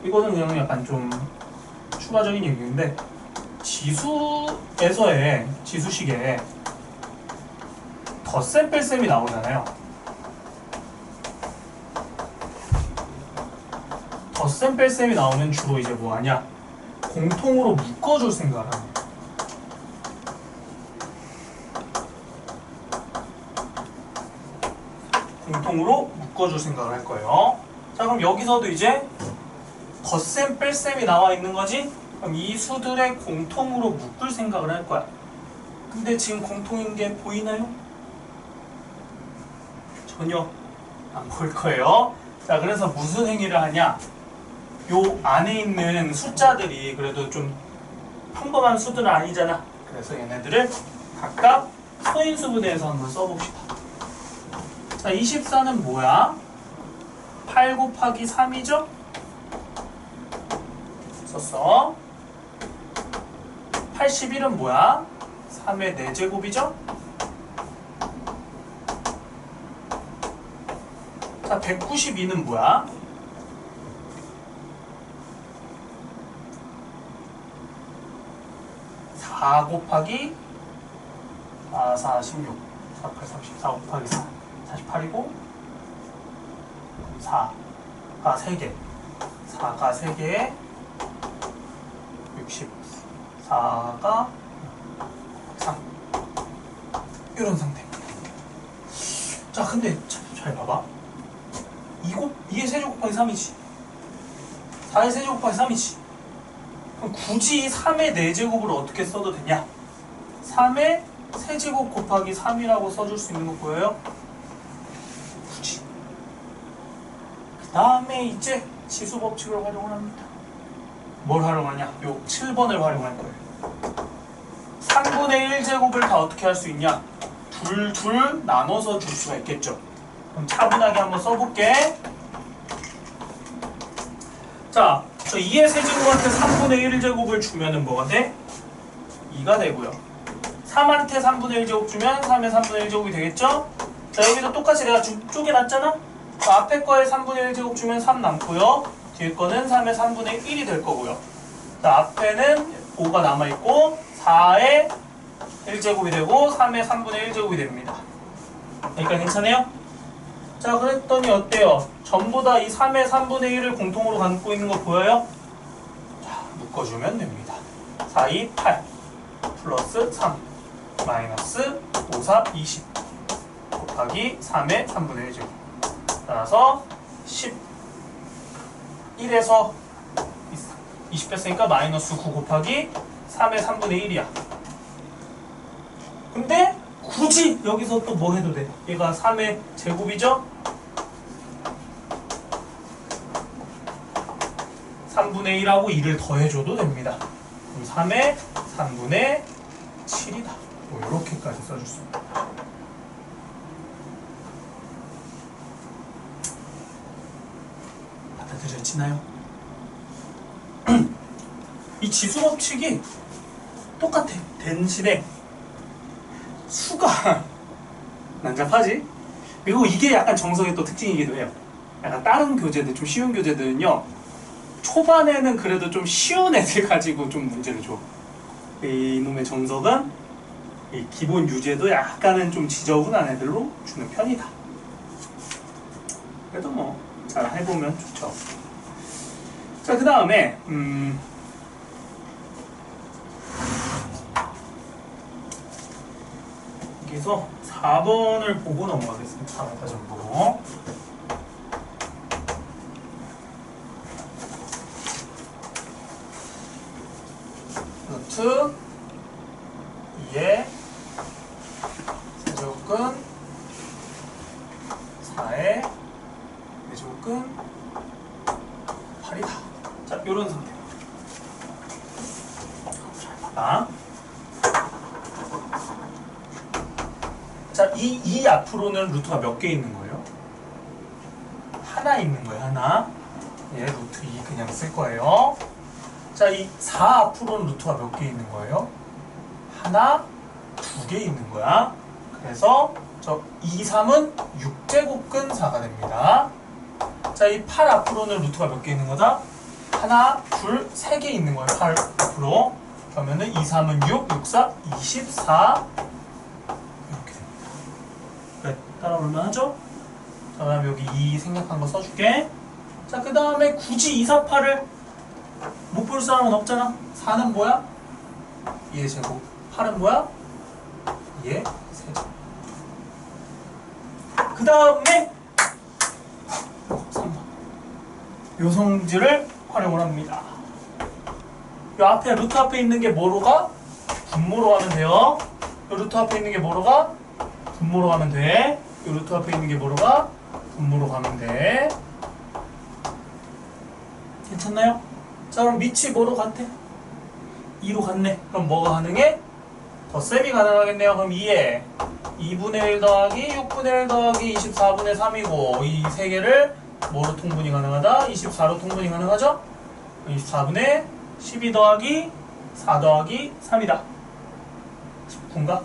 이거는 그냥 약간 좀 추가적인 얘기인데, 지수에서의 지수식에 덧셈 뺄셈이 나오잖아요. 덧셈 뺄셈이 나오면 주로 이제 뭐 하냐? 공통으로 묶어줄 생각을 하네. 공통으로 묶어줄 생각을 할 거예요. 자, 그럼 여기서도 이제 덧셈 뺄셈이 나와 있는 거지? 그럼 이 수들의 공통으로 묶을 생각을 할 거야. 근데 지금 공통인 게 보이나요? 전혀 안 보일 거예요. 자, 그래서 무슨 행위를 하냐? 요 안에 있는 숫자들이 그래도 좀 평범한 수들은 아니잖아. 그래서 얘네들을 각각 소인수분해해서 한번 써봅시다. 자, 24는 뭐야? 8 곱하기 3이죠? 썼어. 81은 뭐야? 3의 4제곱이죠? 자, 192는 뭐야? 4 곱하기 4, 16 4, 8, 34 곱하기 4 48이고 4가 3개 4가 3개에 64가 3 이런 상태입니다. 자, 근데 잘 봐봐. 이게 세제곱 곱하기 3이지. 4의 세제곱 곱하기 3이지. 그럼 굳이 3의 4제곱을 어떻게 써도 되냐? 3의 세제곱 곱하기 3이라고 써줄 수 있는 거 보여요? 굳이. 그 다음에 이제 지수법칙을 활용을 합니다. 뭘 활용하냐? 요 7번을 활용할 거예요. 3분의 1제곱을 다 어떻게 할 수 있냐? 둘 나눠서 줄 수가 있겠죠. 그럼 차분하게 한번 써볼게. 자, 저 2의 세제곱한테 3분의 1제곱을 주면은 뭐가 돼? 2가 되고요. 3한테 3분의 1제곱 주면 3의 3분의 1제곱이 되겠죠? 자, 여기도 똑같이 내가 쪼개놨잖아? 앞에 거에 3분의 1제곱 주면 3 남고요. 뒤에 거는 3의 3분의 1이 될 거고요. 자, 앞에는 5가 남아있고 4의 1제곱이 되고 3의 3분의 1제곱이 됩니다. 그러니까 괜찮아요? 자, 그랬더니 어때요? 전부 다 이 3의 3분의 1을 공통으로 갖고 있는 거 보여요? 자, 묶어주면 됩니다. 4, 2, 8 플러스 3 마이너스 5, 4, 20 곱하기 3의 3분의 1제곱 따라서 11에서 20 뺐으니까 마이너스 9 곱하기 3의 3분의 1이야. 근데 굳이 여기서 또 뭐 해도 돼? 얘가 3의 제곱이죠? 3분의 1하고 2를 더해줘도 됩니다. 그럼 3의 3분의 7이다. 뭐 이렇게까지 써줄 수 있다. 그려지나요? 이 지수 법칙이 똑같아. 대신에 수가 난잡하지? 그리고 이게 약간 정석의 또 특징이기도 해요. 약간 다른 교재들, 좀 쉬운 교재들은요, 초반에는 그래도 좀 쉬운 애들 가지고 좀 문제를 줘. 이놈의 정석은 이 기본 유제도 약간은 좀 지저분한 애들로 주는 편이다. 그래도 뭐 잘 해보면 좋죠. 자, 그 다음에 여기서 4번을 보고 넘어가겠습니다. 4번 과정으로. 루트 2의 세제곱근 4의 세제곱근 8이다. 자, 요런 상태. 잘 봐봐. 자, 이 앞으로는 루트가 몇 개 있는 거예요? 하나 있는 거예요, 하나. 예, 루트 2 그냥 쓸 거예요. 자, 이 4 앞으로는 루트가 몇 개 있는 거예요? 하나, 2개 있는 거야. 그래서 저 2, 3은 6제곱근 4가 됩니다. 자, 이 8 앞으로는 루트가 몇 개 있는 거다? 하나, 둘, 3개 있는 거예요. 8 앞으로. 그러면은 2, 3은 6, 6, 4, 24. 이렇게 됩니다. 그래, 따라오면 하죠? 자, 그 다음에 여기 2 생략한 거 써줄게. 자, 그 다음에 굳이 2, 4, 8을 못 볼 사람은 없잖아. 4는 뭐야? 2의 제곱. 8은 뭐야? 2의 세제곱. 그 다음에 3번. 요 성질을 활용을 합니다. 요 앞에 루트 앞에 있는 게 뭐로 가? 분모로 가면 돼요. 요 루트 앞에 있는 게 뭐로 가? 분모로 가면 돼. 요 루트 앞에 있는 게 뭐로 가? 분모로 가면 돼. 괜찮나요? 자, 그럼 밑이 뭐로 같아? 2로 같네. 그럼 뭐가 가능해? 덧셈이 가능하겠네요. 그럼 2에 2분의 1 더하기 6분의 1 더하기 24분의 3이고 이 세 개를 뭐로 통분이 가능하다? 24로 통분이 가능하죠? 24분의 12 더하기 4 더하기 3이다. 19인가?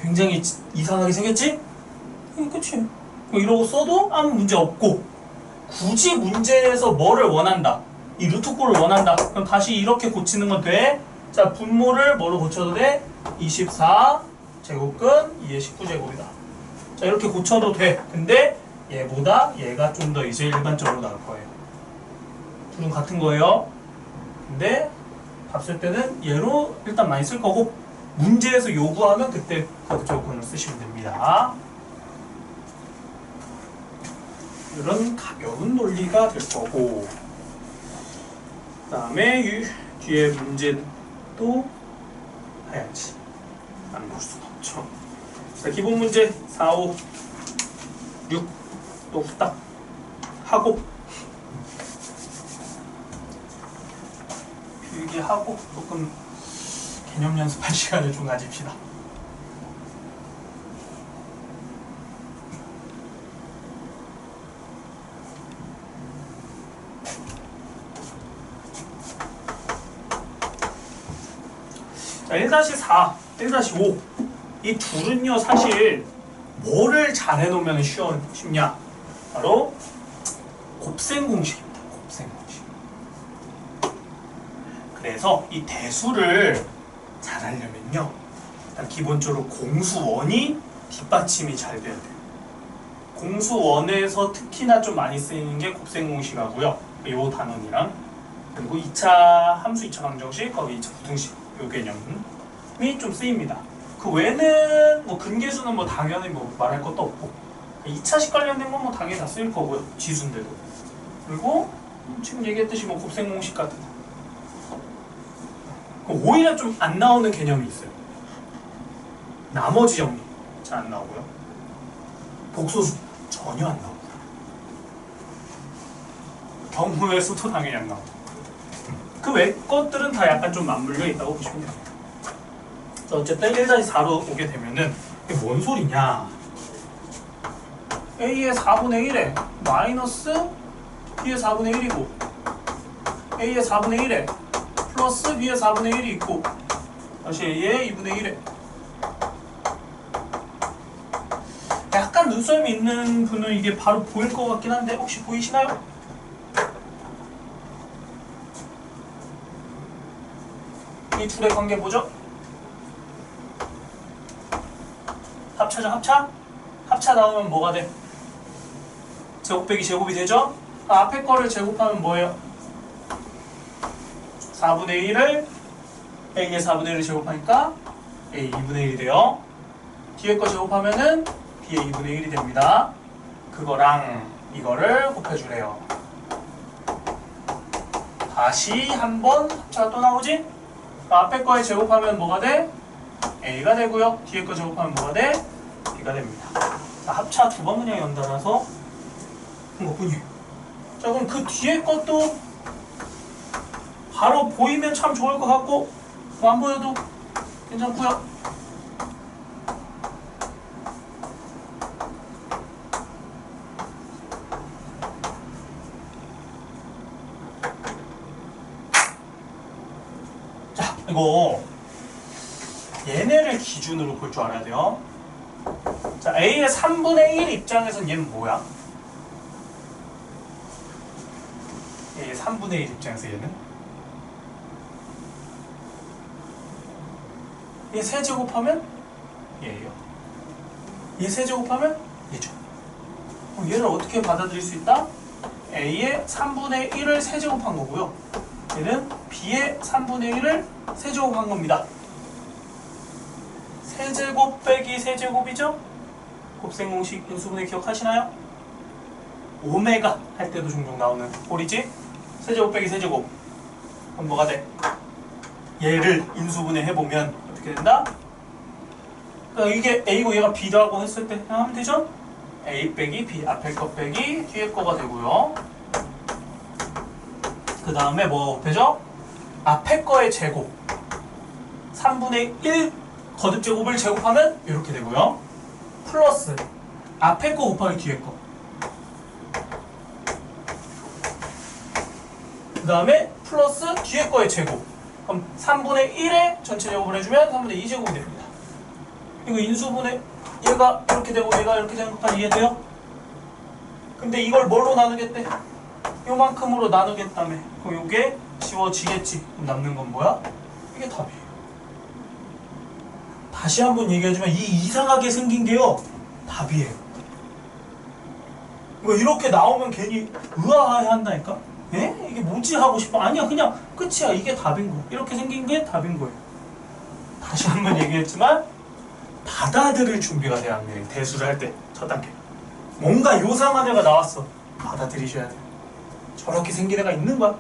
굉장히 이상하게 생겼지? 그치? 이러고 써도 아무 문제 없고 굳이 문제에서 뭐를 원한다? 이 루트꼴을 원한다. 그럼 다시 이렇게 고치는 건 돼? 자, 분모를 뭐로 고쳐도 돼? 24 제곱근 2의 19제곱이다. 자, 이렇게 고쳐도 돼. 근데 얘보다 얘가 좀 더 이제 일반적으로 나올 거예요. 둘은 같은 거예요. 근데 답 쓸 때는 얘로 일단 많이 쓸 거고 문제에서 요구하면 그때 거듭 조건을 쓰시면 됩니다. 이런 가벼운 논리가 될 거고 그 다음에 뒤에 문제도 해야지. 안 볼 수가 없죠. 자, 기본 문제 4, 5, 6 또 후딱 하고 필기하고 조금 개념 연습할 시간을 좀 가집시다. 자, 1-4, 1-5 이 둘은요 사실 뭐를 잘 해놓으면 쉽냐? 바로 곱셈 공식입니다. 곱셈 공식. 그래서 이 대수를 잘 하려면요 일단 기본적으로 공수원이 뒷받침이 잘 돼야 돼요. 공수원에서 특히나 좀 많이 쓰이는 게 곱셈 공식하고요. 요 단원이랑 그리고 2차 함수 2차 방정식 거기 2차 부등식 요 개념이 좀 쓰입니다. 그 외에는 뭐 근계수는 뭐 당연히 뭐 말할 것도 없고 2차식 관련된 건 뭐 당연히 다 쓰일 거고요. 지수인데도. 그리고 지금 얘기했듯이 뭐 곱셈 공식 같은 거. 오히려 좀 안 나오는 개념이 있어요. 나머지 정리 잘 안 나오고요. 복소수 전혀 안 나오고 경우의 수도 당연히 안 나오고 그 외 것들은 다 약간 좀 맞물려 있다고 보시면 됩니다. 어쨌든 1-4로 오게 되면은 이게 뭔 소리냐? A의 4분의 1에 마이너스 B의 4분의 1이고 A의 4분의 1에 플러스 B의 4분의 1이 있고 다시 A의 2분의 1에 약간 눈썰미 있는 분은 이게 바로 보일 것 같긴 한데 혹시 보이시나요? 이 둘의 관계 뭐죠? 합차죠, 합차? 합차 나오면 뭐가 돼? 제곱 빼기 제곱이 되죠? 앞에 거를 제곱하면 뭐예요? 4분의 1을 A의 4분의 1을 제곱하니까 A 2분의 1이 돼요. 뒤에 거 제곱하면은 B의 2분의 1이 됩니다. 그거랑 이거를 곱해주래요. 다시 한번 합차가 또 나오지? 앞에 거에 제곱하면 뭐가 돼? A가 되고요. 뒤에 거 제곱하면 뭐가 돼? B가 됩니다. 자, 합차 두 번 그냥 연달아서 한 것뿐이에요. 자, 그럼 그 뒤에 것도 바로 보이면 참 좋을 것 같고 뭐 안 보여도 괜찮고요. 자, 이거 얘네를 기준으로 볼 줄 알아야 돼요. 자, A의 3분의 1 입장에선 얘는 뭐야? A의 3분의 1 입장에서 얘는? 얘 세제곱하면 얘예요. 얘 세제곱하면 얘죠. 그럼 얘를 어떻게 받아들일 수 있다? A의 3분의 1을 세제곱한 거고요. 얘는 B의 3분의 1을 세제곱한 겁니다. 세제곱 빼기 세제곱이죠? 곱셈 공식 인수분해 기억하시나요? 오메가 할 때도 종종 나오는 꼴이지? 세제곱 빼기 세제곱. 그럼 뭐가 돼? 얘를 인수분해 해보면 어떻게 된다? 그러니까 이게 A고 얘가 B라고 했을 때 하면 되죠? A 빼기 B, 앞에 거 빼기 뒤에 거가 되고요. 그 다음에 뭐 곱해죠? 앞에 거의 제곱 3분의 1 거듭제곱을 제곱하면 이렇게 되고요. 플러스 앞에 거 곱하기 뒤에 거. 그 다음에 플러스 뒤에 거의 제곱. 그럼 3분의 1에 전체 제곱을 해주면 3분의 2제곱이 됩니다. 이거 인수분해 얘가 이렇게 되고 얘가 이렇게 되는 것까지 이해돼요? 근데 이걸 뭘로 나누겠대? 요만큼으로 나누겠다며. 그럼 요게 지워지겠지. 그럼 남는 건 뭐야? 이게 답이에요. 다시 한번 얘기해주면 이 이상하게 생긴 게요 답이에요. 뭐 이렇게 나오면 괜히 의아해 한다니까? 에? 이게 뭐지? 하고 싶어. 아니야, 그냥 끝이야. 이게 답인 거야. 이렇게 생긴 게 답인 거예요. 다시 한번 얘기했지만 받아들일 준비가 돼야 합니다. 대수를 할 때 첫 단계. 뭔가 요상한 애가 나왔어. 받아들이셔야 돼. 저렇게 생긴 애가 있는 거야.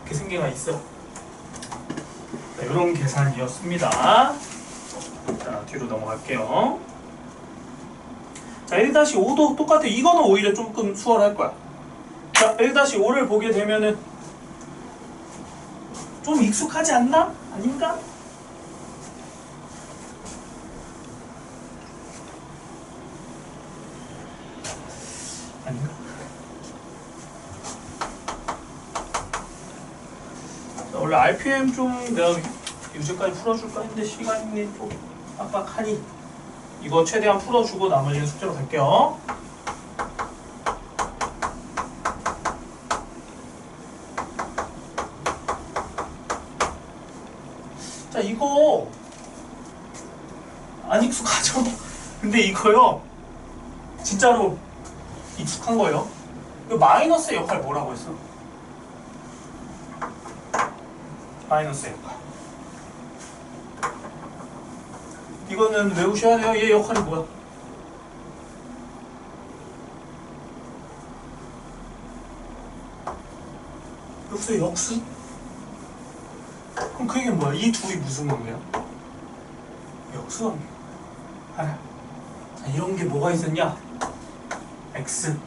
이렇게 생긴 애가 있어. 자, 이런 계산이었습니다. 자, 뒤로 넘어갈게요. 자, 1-5도 똑같아. 이거는 오히려 조금 수월할 거야. 자, 1-5를 보게 되면은 좀 익숙하지 않나? 아닌가? 아닌가? 자, 원래 RPM 좀 내가 유제까지 풀어줄까 했는데 시간이 좀 빡빡하니 이거 최대한 풀어주고 나머지는 숙제로 갈게요. 자, 이거 안 익숙하죠? 근데 이거요 진짜로 익숙한 거예요. 이 마이너스의 역할 뭐라고 했어? 마이너스의 역할. 이거는 외우셔야 돼요. 얘 역할이 뭐야? 여기서 역수? 그럼 그 얘기는 뭐야? 이 둘이 무슨 관계야? 역수 관계. 알아? 자, 이런 게 뭐가 있었냐? x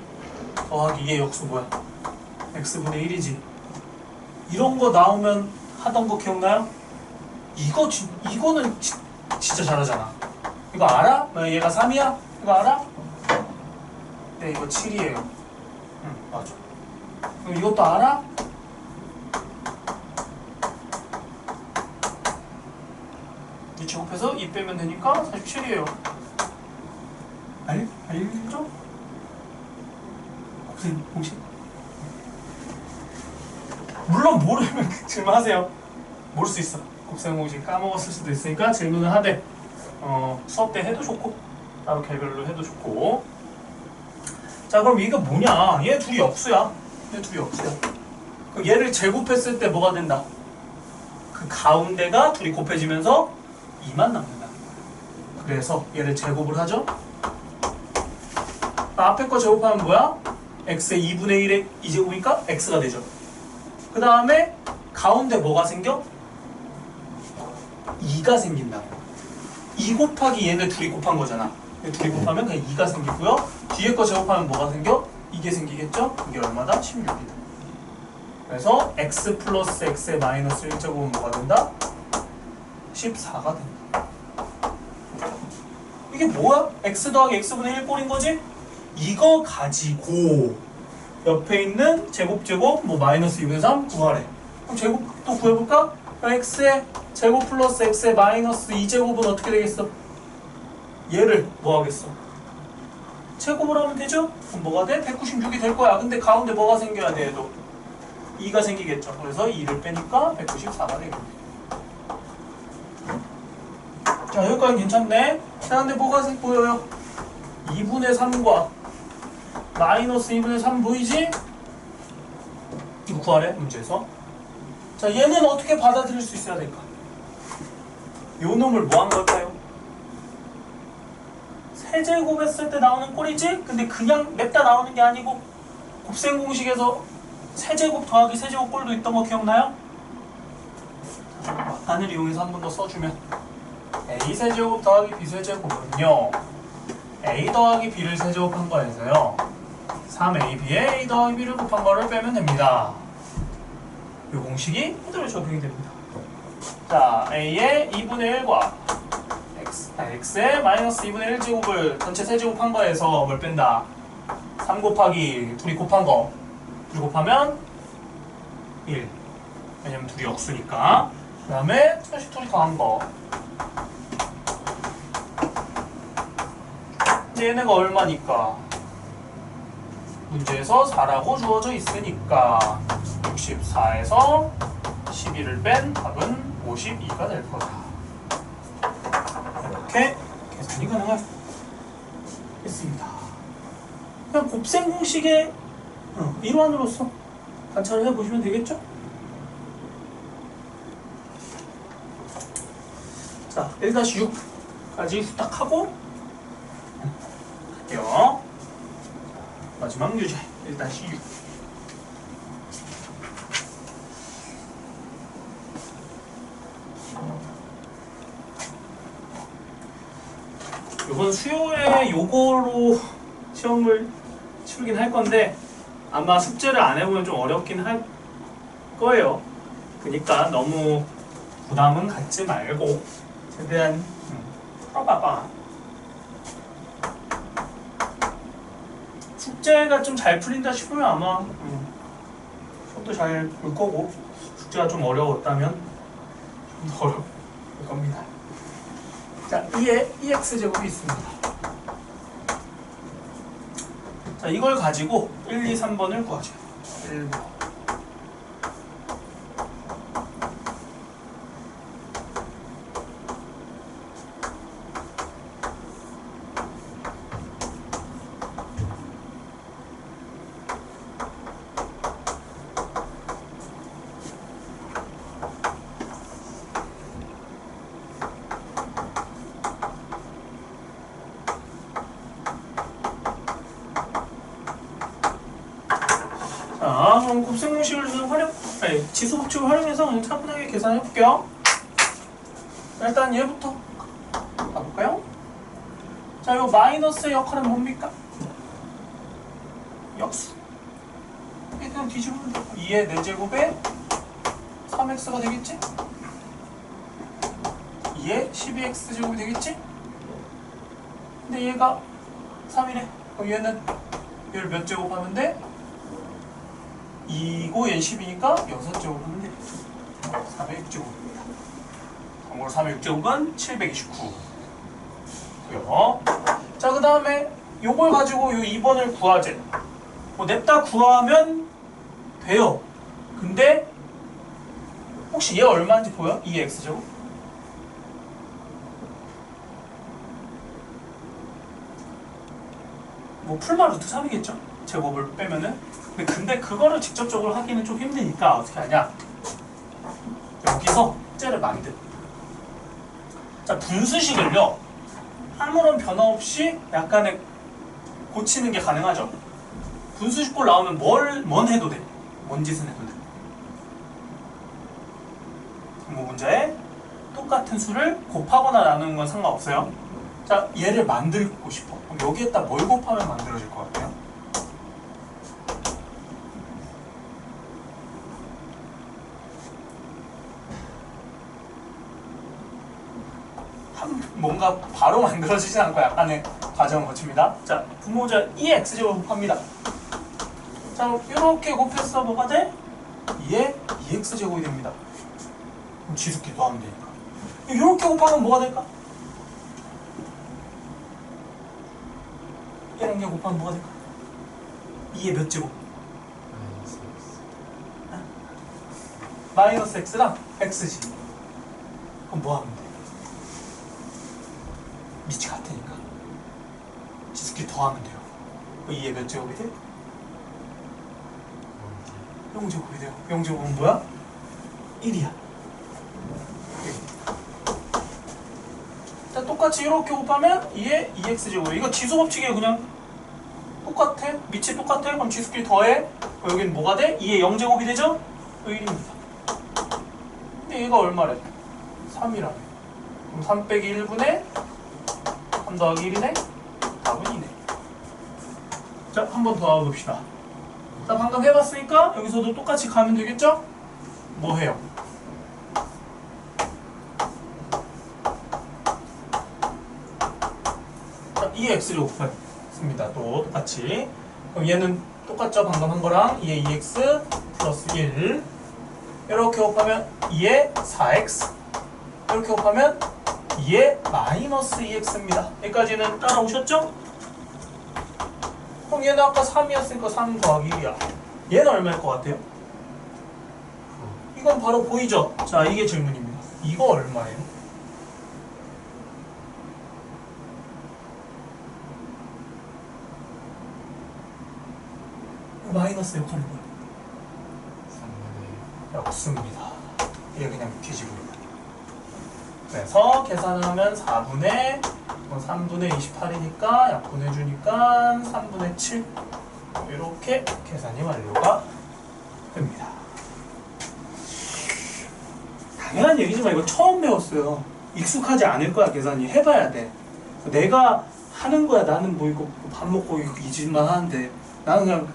더하기 얘 역수 뭐야? x분의 1이지. 이런 거 나오면 하던 거 기억나요? 이거는 진짜 잘하잖아. 이거 알아? 얘가 3이야? 이거 알아? 네, 이거 7이에요. 응, 맞아. 그럼 이것도 알아? 이 제곱해서 2 빼면 되니까 47이에요. 알죠? 공식? 물론 모르면 질문하세요. 모를 수 있어. 곱셈 공식 까먹었을 수도 있으니까 질문을 하되 수업 때 해도 좋고 따로 개별로 해도 좋고. 자, 그럼 이거 뭐냐? 얘 둘이 역수야. 얘 둘이 역수야. 그럼 얘를 제곱했을 때 뭐가 된다? 그 가운데가 둘이 곱해지면서 2만 남는다. 그래서 얘를 제곱을 하죠. 앞에 거 제곱하면 뭐야? x의 2분의 1의 2제곱이니까 x가 되죠. 그 다음에 가운데 뭐가 생겨? 2가 생긴다. 2 곱하기 얘네 둘이 곱한 거잖아. 둘이 곱하면 그냥 2가 생기고요. 뒤에 거 제곱하면 뭐가 생겨? 이게 생기겠죠? 이게 얼마다? 16이다. 그래서 x 플러스 x의 마이너스 1제곱은 뭐가 된다? 14가 된다. 이게 뭐야? x 더하기 x분의 1 꼴인 거지? 이거 가지고 옆에 있는 제곱 뭐 마이너스 2분의 3 구하래. 그럼 제곱도 구해볼까? 그럼 x의 제곱 플러스 x의 마이너스 2제곱은 어떻게 되겠어? 얘를 뭐 하겠어? 제곱을 하면 되죠? 그럼 뭐가 돼? 196이 될 거야. 근데 가운데 뭐가 생겨야 돼? 얘도 2가 생기겠죠. 그래서 2를 빼니까 194가 되겠네. 자, 여기까지 괜찮네. 자, 근데 뭐가 보여요? 2분의 3과 마이너스 2분의 3 보이지? 이거 구하래, 문제에서. 자, 얘는 어떻게 받아들일 수 있어야 될까? 요 놈을 뭐 한 걸까요? 세제곱 했을 때 나오는 꼴이지? 근데 그냥 냅다 나오는 게 아니고 곱셈 공식에서 세제곱 더하기 세제곱 꼴도 있던 거 기억나요? 안을 이용해서 한 번 더 써주면 a 세제곱 더하기 b 세제곱은요, a 더하기 b를 세제곱한 거에서요 3ab에 a 더하기 b를 곱한 거를 빼면 됩니다. 이 공식이 그대로 적용이 됩니다. 자, a의 2분의 1과 x의 마이너스 2분의 1제곱을 전체 세제곱한 거에서 뭘 뺀다? 3 곱하기 둘이 곱한 거, 둘이 곱하면 1. 왜냐면 둘이 역수니까. 그 다음에 둘이 더한 거. 이제 얘네가 얼마니까? 문제에서 4라고 주어져 있으니까 64에서 11을 뺀 답은 52가 될 거다. 이렇게 계산이 가능하겠습니다. 그냥 곱셈 공식의 일환으로서 관찰을 해보시면 되겠죠? 자, 1-6까지 후딱하고 갈게요. 마지막 유제 1-6. 이번 수요에 요거로 시험을 치르긴 할 건데 아마 숙제를 안 해보면 좀 어렵긴 할 거예요. 그러니까 너무 부담은 갖지 말고 최대한 풀어봐봐. 숙제가 좀 잘 풀린다 싶으면 아마 수업도 잘 볼 거고, 숙제가 좀 어려웠다면 좀 더 어려울 겁니다. 자, 2에 EX제곱이 있습니다. 자, 이걸 가지고 1, 2, 3번을 구하죠. 1번. 자, 그럼 곱셈 공식을 지수 법칙을 활용해서 그냥 차분하게 계산해 볼게요. 일단 얘부터 가볼까요? 자, 요 마이너스의 역할은 뭡니까? 역수. 그냥 뒤집으면 되고 2의 4제곱에 3x가 되겠지? 2의 12x제곱이 되겠지? 근데 얘가 3이래. 그럼 얘는 얘를 몇 제곱하면 돼? 2고 얘는 10이니까 6제곱하면 돼. 406제곱입니다. 참고로 406제곱은 729. 자, 그 다음에 요걸 가지고 요 2번을 구하재. 뭐 냅다 구하면 돼요. 근데 혹시 얘 얼마인지 보여? 2x제곱? 뭐 풀마 루트 3이겠죠? 제곱을 빼면은. 근데 그거를 직접적으로 하기는 좀 힘드니까 어떻게 하냐? 여기서 째를 만들. 자, 분수식을요 아무런 변화 없이 약간의 고치는 게 가능하죠. 분수식꼴 나오면 뭔 해도 돼. 뭔 짓은 해도 돼. 뭐 문제에 똑같은 수를 곱하거나 나누는 건 상관없어요. 자, 얘를 만들고 싶어. 그럼 여기에다 뭘 곱하면 만들어질 것 같아요? 뭔가 바로 만들어지지 않고 약간의 과정을 거칩니다. 자, 분모자 2x제곱 곱합니다. 자, 이렇게 곱해서 뭐가 돼? 2에 2x제곱이 됩니다. 그럼 지수끼리 더하면 되니까. 이렇게 곱하면 뭐가 될까? 얘랑 얘 곱하면 뭐가 될까? 2에 몇 제곱? 마이너스 x랑 x지. 그럼 뭐 하면 돼? 밑이 같으니까 지수끼리 더하면 돼요. 2에 몇 제곱이 돼? 0제곱이 돼요. 0제곱은 뭐야? 1이야. 자, 똑같이 이렇게 곱하면 2에 2x제곱. 이거 지수법칙이에요. 그냥 똑같아. 밑이 똑같아. 그럼 지수끼리 더해. 여기는 뭐가 돼? 2에 0제곱이 되죠? 1입니다. 근데 얘가 얼마래? 3이라네. 그럼 3 빼기 1분의 3 더하기 1이네? 답은 2네. 자, 한 번 더 해봅시다. 자, 방금 해봤으니까 여기서도 똑같이 가면 되겠죠? 뭐 해요? 자, 2x를 곱했습니다. 또 똑같이. 그럼 얘는 똑같죠? 방금 한 거랑 2에 2x 플러스 1. 이렇게 곱하면 2에 4x. 이렇게 곱하면 2에 마이너스 2x입니다. 여기까지는 따라오셨죠? 그럼 얘는 아까 3이었으니까 3 더하기 1이야. 얘는 얼마일 것 같아요? 이건 바로 보이죠? 자, 이게 질문입니다. 이거 얼마예요? 마이너스 역할은 뭐야? 3분의 1. 없습니다. 이게 그냥 뒤집어입니다. 그래서 계산을 하면 4분의 3분의 28이니까 약분해주니까 3분의 7 이렇게 계산이 완료가 됩니다. 당연한 얘기지만 이거 처음 배웠어요. 익숙하지 않을 거야. 계산이 해봐야 돼. 내가 하는 거야. 나는 뭐 이거 밥 먹고 이 짓만 하는데 나는 그냥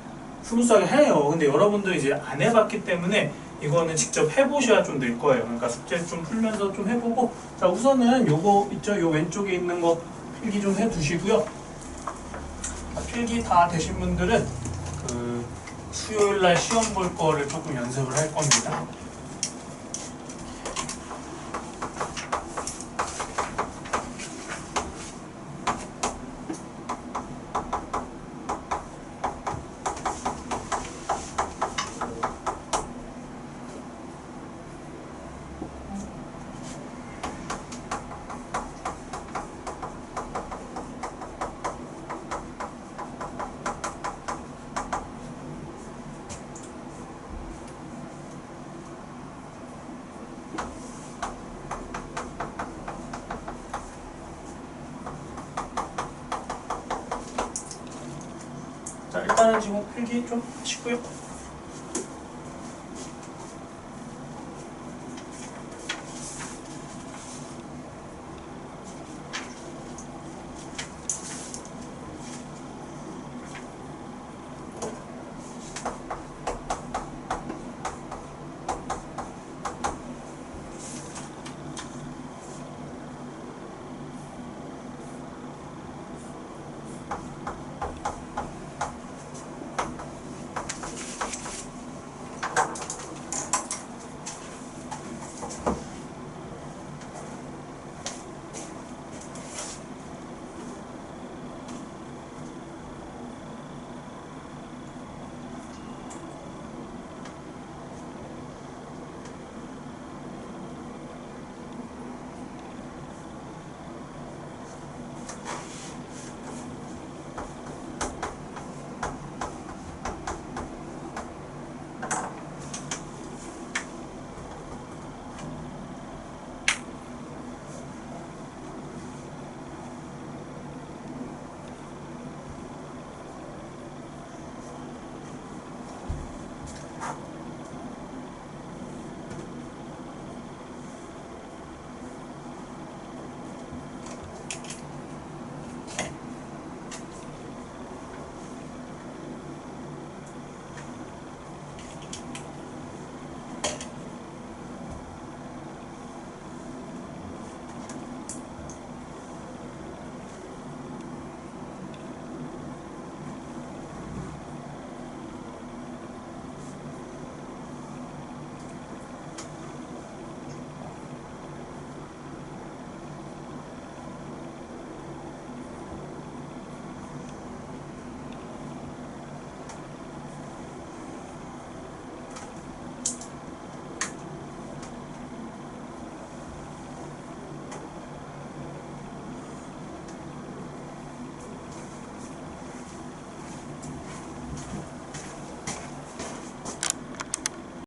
스무스하게 해요. 근데 여러분도 이제 안 해봤기 때문에 이거는 직접 해보셔야 좀 늘 거예요. 그러니까 숙제 좀 풀면서 좀 해보고. 자, 우선은 요거 있죠? 요 왼쪽에 있는 거 필기 좀 해두시고요. 자, 필기 다 되신 분들은 그 수요일날 시험 볼 거를 조금 연습을 할 겁니다. 자, 일단은 지금 필기 좀 하시고요.